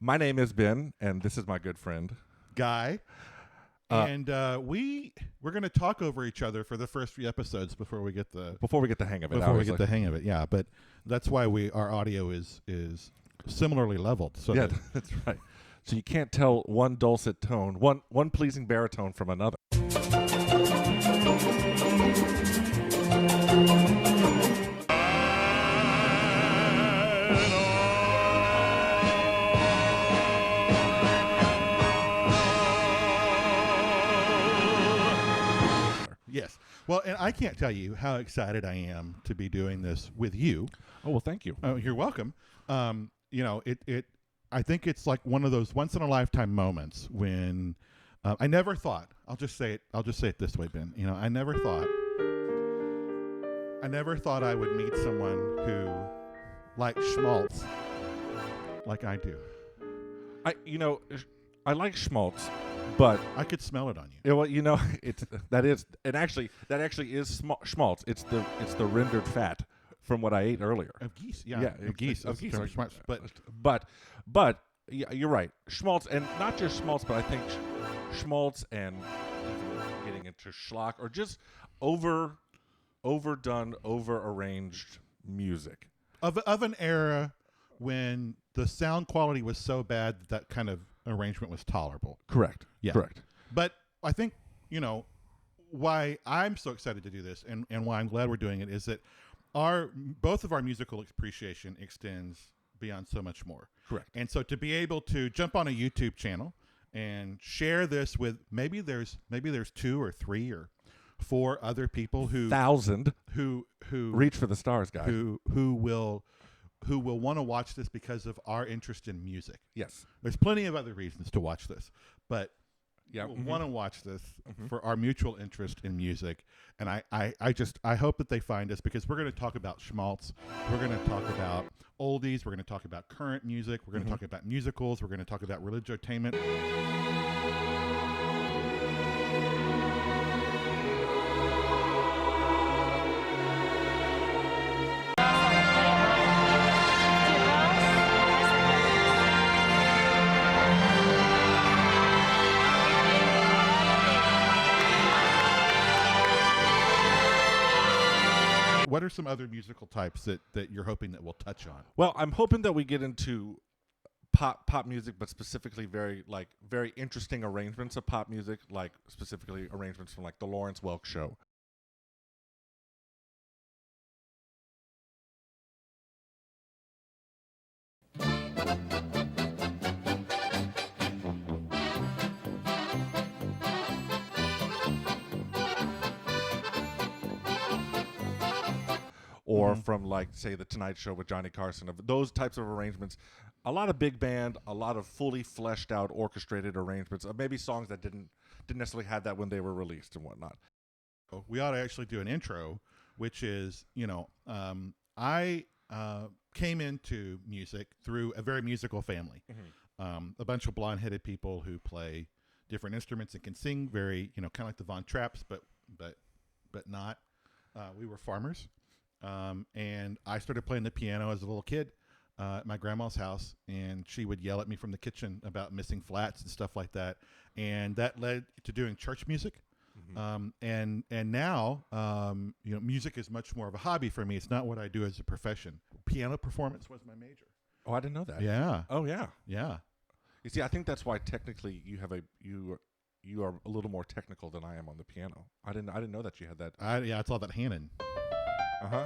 My name is Ben, and this is my good friend Guy. And we're going to talk over each other for the first few episodes before we get the hang of it. Before we get the hang of it, yeah. But that's why our audio is similarly leveled. So yeah, that's right. So you can't tell one dulcet tone, one pleasing baritone from another. Yes. Well, and I can't tell you how excited I am to be doing this with you. Oh, well, thank you. Oh, you're welcome. I think it's like one of those once in a lifetime moments when I never thought. I'll just say it this way, Ben. I never thought I would meet someone who likes schmaltz like I do. I like schmaltz, but I could smell it on you. Well, that actually is schmaltz. It's the rendered fat from what I ate earlier. Of geese, yeah, of geese. But yeah, you're right. Schmaltz, and not just schmaltz, but I think schmaltz and even getting into schlock or just overdone, over-arranged music of an era when the sound quality was so bad that kind of arrangement was tolerable. Correct. Yeah. Correct. But I think, why I'm so excited to do this and why I'm glad we're doing it is that both of our musical appreciation extends beyond so much more. Correct. And so to be able to jump on a YouTube channel and share this with maybe there's 2 or 3 or 4 other people who reach for the stars, guys. Who will want to watch this because of our interest in music. Yes. There's plenty of other reasons to watch this, but we'll want to watch this for our mutual interest in music. And I hope that they find us because we're going to talk about schmaltz. We're going to talk about oldies. We're going to talk about current music. We're going to talk about musicals. We're going to talk about religiotainment. What are some other musical types that you're hoping that we'll touch on? Well, I'm hoping that we get into pop music, but specifically very interesting arrangements of pop music, like specifically arrangements from like the Lawrence Welk Show. Or from, like, say, The Tonight Show with Johnny Carson, of those types of arrangements. A lot of big band, a lot of fully fleshed out, orchestrated arrangements of maybe songs that didn't necessarily have that when they were released and whatnot. We ought to actually do an intro, which is, I came into music through a very musical family. A bunch of blonde-headed people who play different instruments and can sing very, kind of like the Von Trapps, but not. We were farmers. And I started playing the piano as a little kid at my grandma's house, and she would yell at me from the kitchen about missing flats and stuff like that. And that led to doing church music. And now, music is much more of a hobby for me. It's not what I do as a profession. Piano performance was my major. Oh, I didn't know that. Yeah. Oh, yeah. Yeah. You see, I think that's why technically you are a little more technical than I am on the piano. I didn't know that you had that. Yeah, it's all that Hannon. I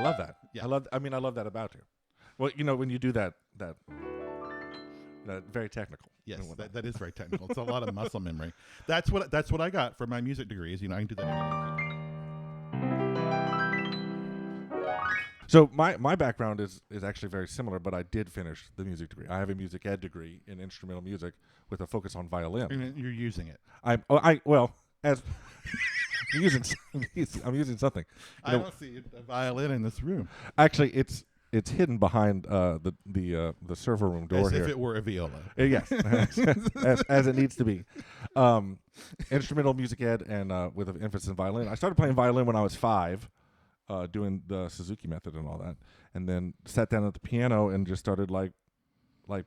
love that. Yeah. I love that about you. Well, when you do that very technical. Yes, that is very technical. It's a lot of muscle memory. That's what I got for my music degree. Is I can do that. So my background is actually very similar, but I did finish the music degree. I have a music ed degree in instrumental music with a focus on violin. And you're using it. I'm using something. I don't see a violin in this room. Actually, it's hidden behind the server room door here. As if it were a viola. Yes, as it needs to be. Instrumental music ed and with an emphasis in violin. I started playing violin when I was 5, doing the Suzuki method and all that, and then sat down at the piano and just started like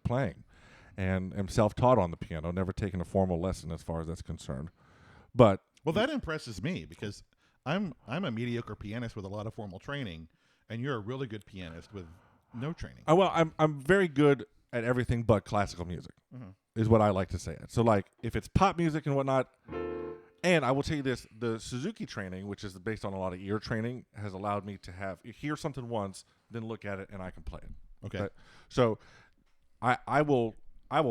playing, and am self-taught on the piano, never taken a formal lesson as far as that's concerned. But Well, that impresses me because I'm a mediocre pianist with a lot of formal training, and you're a really good pianist with no training. well, I'm very good at everything but classical music, is what I like to say. So like if it's pop music and whatnot, and I will tell you this, the Suzuki training, which is based on a lot of ear training, has allowed me to hear something once, then look at it and I can play it. Okay. Right? So I will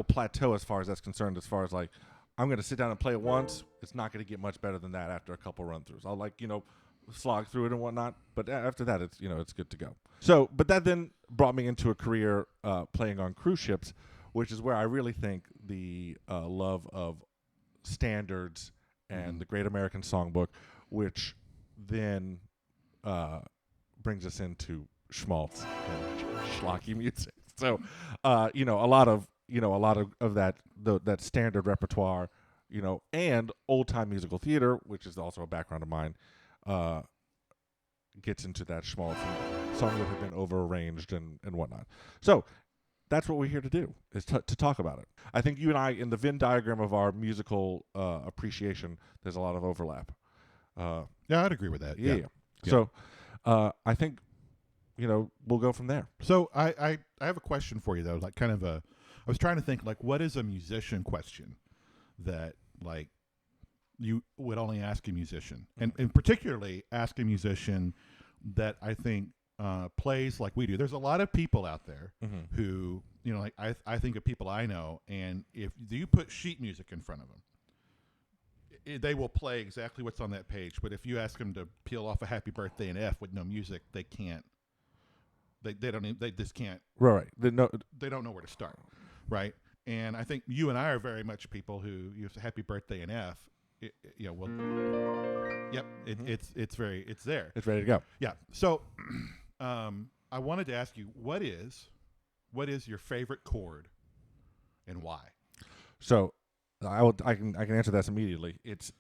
plateau as far as that's concerned, as far as like I'm going to sit down and play it once. It's not going to get much better than that after a couple run throughs. I'll slog through it and whatnot, but after that it's it's good to go. So, but that then brought me into a career playing on cruise ships, which is where I really think the love of standards and the Great American Songbook, which then brings us into schmaltz and schlocky music. So, a lot of that standard repertoire, and old time musical theater, which is also a background of mine, gets into that schmaltz and songs that have been over-arranged and whatnot. So that's what we're here to do, is to talk about it. I think you and I, in the Venn diagram of our musical appreciation, there's a lot of overlap. Yeah, I'd agree with that. Yeah. So I think, we'll go from there. So I have a question for you, though, like kind of I was trying to think, like, what is a musician question that, like, you would only ask a musician, and particularly ask a musician that I think plays like we do. There's a lot of people out there who, like I think of people I know, and if you put sheet music in front of them, they will play exactly what's on that page. But if you ask them to peel off a Happy Birthday in F with no music, they can't. They just can't. Right. They don't know where to start. Right. And I think you and I are very much people who use Happy Birthday in F. It's there. It's ready to go. Yeah. So, I wanted to ask you, what is your favorite chord, and why? So, I can answer this immediately. It's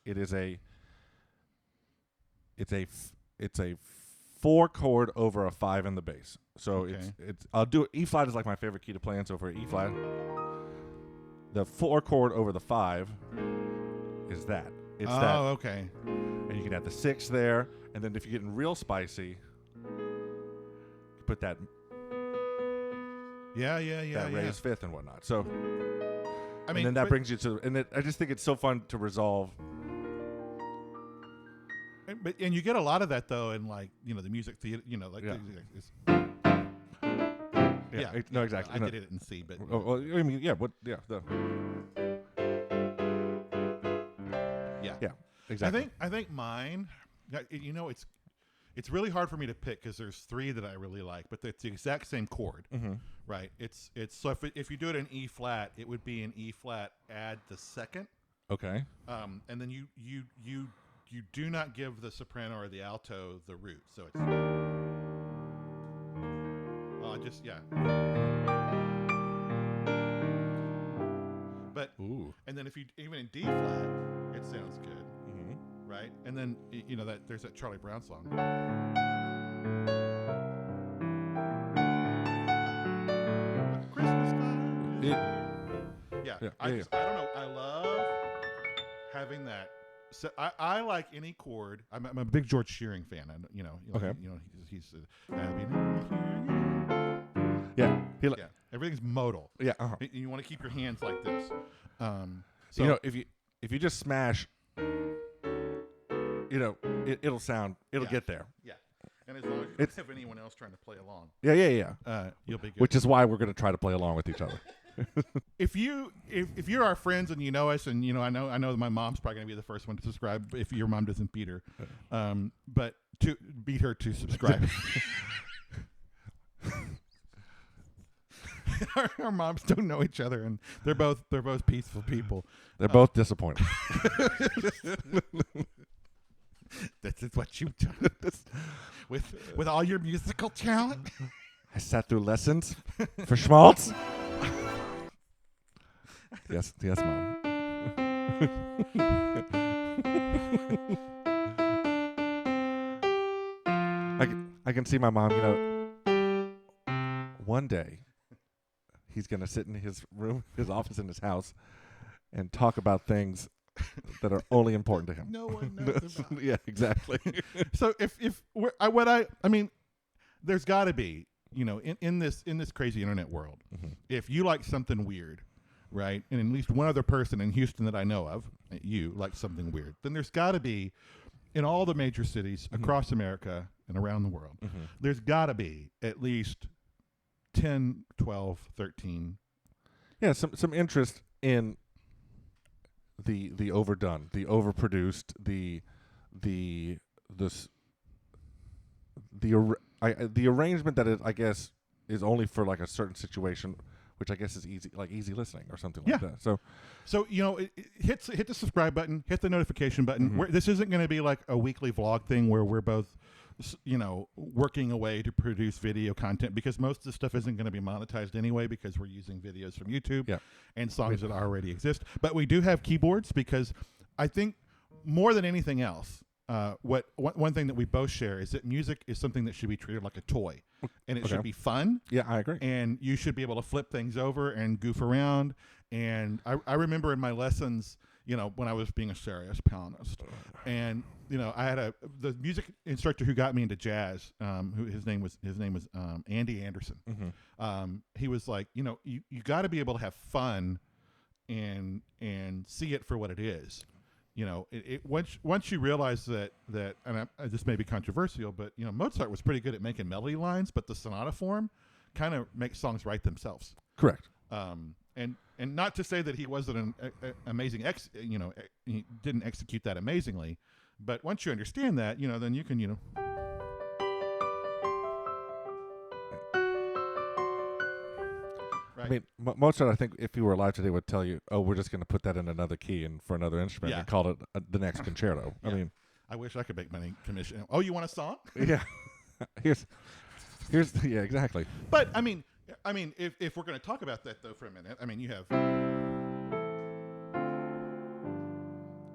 a 4 chord over a 5 in the bass. So Okay. I'll do it. E flat is like my favorite key to play in. So for E flat, the 4 chord over the 5 is that. It's that. Oh, okay. And you can add the 6 there, and then if you're getting real spicy, you put that Yeah. raised 5th and whatnot. So I mean, and then that brings you to, I just think it's so fun to resolve. And you get a lot of that though in like the music theater, like No, exactly. I did it in C, but I mean, yeah, what? Yeah, yeah, exactly. I think mine. It's really hard for me to pick because there's 3 that I really like, but it's the exact same chord, right? It's so if you do it in E flat, it would be in E flat. Add the 2nd, Okay. and then you do not give the soprano or the alto the root, so it's But and then if you even in D flat, it sounds good. Right, and then there's that Charlie Brown song. Christmas time. I don't know. I love having that. So I like any chord. I'm a big George Shearing fan. Okay. He's everything's modal. Yeah. You want to keep your hands like this. So if you just smash. It'll sound. It'll get there. Yeah, and as long as you don't have anyone else trying to play along. Yeah. You'll be good. Which is why we're going to try to play along with each other. If you're our friends and you know us, and I know my mom's probably going to be the first one to subscribe if your mom doesn't beat her, but to beat her to subscribe. Our moms don't know each other, and they're both peaceful people. They're both disappointed. This is what you've done with all your musical talent. I sat through lessons for schmaltz. Yes, Mom. I can see my mom. One day he's gonna sit in his room, his office in his house, and talk about things that are only important to him. No one knows about. Yeah, exactly. So if there's got to be, in this crazy internet world, if you like something weird, right, and at least one other person in Houston that I know of, you like something weird, then there's got to be, in all the major cities across America and around the world, there's got to be at least 10, 12, 13. Yeah, some interest in the overdone, the overproduced, the arrangement that I guess is only for like a certain situation, which I guess is easy listening or something like that. So hit the subscribe button, hit the notification button. This isn't going to be like a weekly vlog thing where we're both working away to produce video content, because most of the stuff isn't going to be monetized anyway, because we're using videos from YouTube and songs that already exist. But we do have keyboards, because I think more than anything else, one thing that we both share is that music is something that should be treated like a toy, and it should be fun. Yeah, I agree. And you should be able to flip things over and goof around. And I remember in my lessons, when I was being a serious pianist, and I had the music instructor who got me into jazz. His name was Andy Anderson. He was like, you got to be able to have fun and see it for what it is. Once you realize that, and this may be controversial, but Mozart was pretty good at making melody lines, but the sonata form kind of makes songs write themselves. Correct. And not to say that he wasn't an amazing he didn't execute that amazingly, but once you understand that, then you can I mean, Mozart, I think if he were alive today, would tell you, "Oh, we're just going to put that in another key and for another instrument and call it the next concerto." Yeah. I mean, I wish I could make money commission. Oh, you want a song? Yeah. here's yeah, exactly. But I mean, if we're going to talk about that though for a minute, you have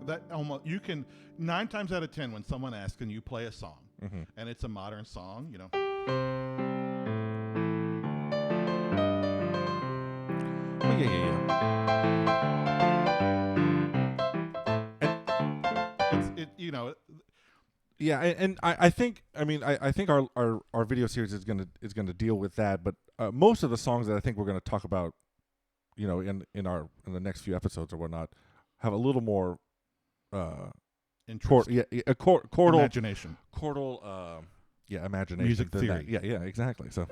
that almost, you can 9 times out of 10 when someone asks, "Can you play a song?" and it's a modern song, Yeah. Yeah, and I think our video series is gonna deal with that, but most of the songs that I think we're gonna talk about, in the next few episodes or whatnot, have a little more interest. Chordal imagination. Chordal imagination. Music than theory. That. Yeah, exactly. So,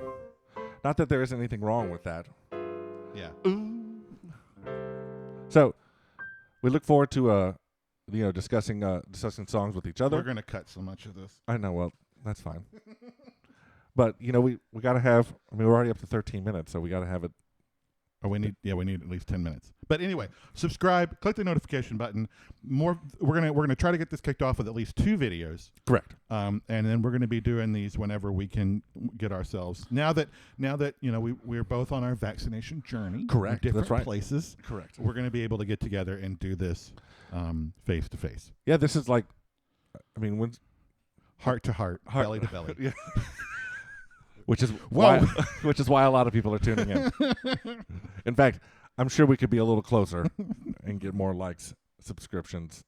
not that there is anything wrong with that. Yeah. So, we look forward to discussing songs with each other. We're gonna cut so much of this. I know. Well, that's fine. But we gotta have. We're already up to 13 minutes, so we gotta have it. Oh, we need at least 10 minutes. But anyway, subscribe, click the notification button. We're gonna try to get this kicked off with at least 2 videos. Correct. And then we're gonna be doing these whenever we can get ourselves. Now that we're both on our vaccination journey. Correct. In different That's right. places. Correct. We're gonna be able to get together and do this face to face. Yeah, this is like, when Heart to heart, belly to belly. Yeah. Which is why a lot of people are tuning in. In fact, I'm sure we could be a little closer and get more likes, subscriptions,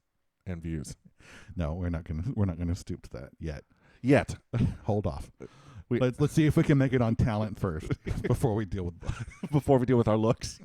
and views. No, we're not gonna stoop to that Yet. Hold off. Let's see if we can make it on talent first before we deal with our looks.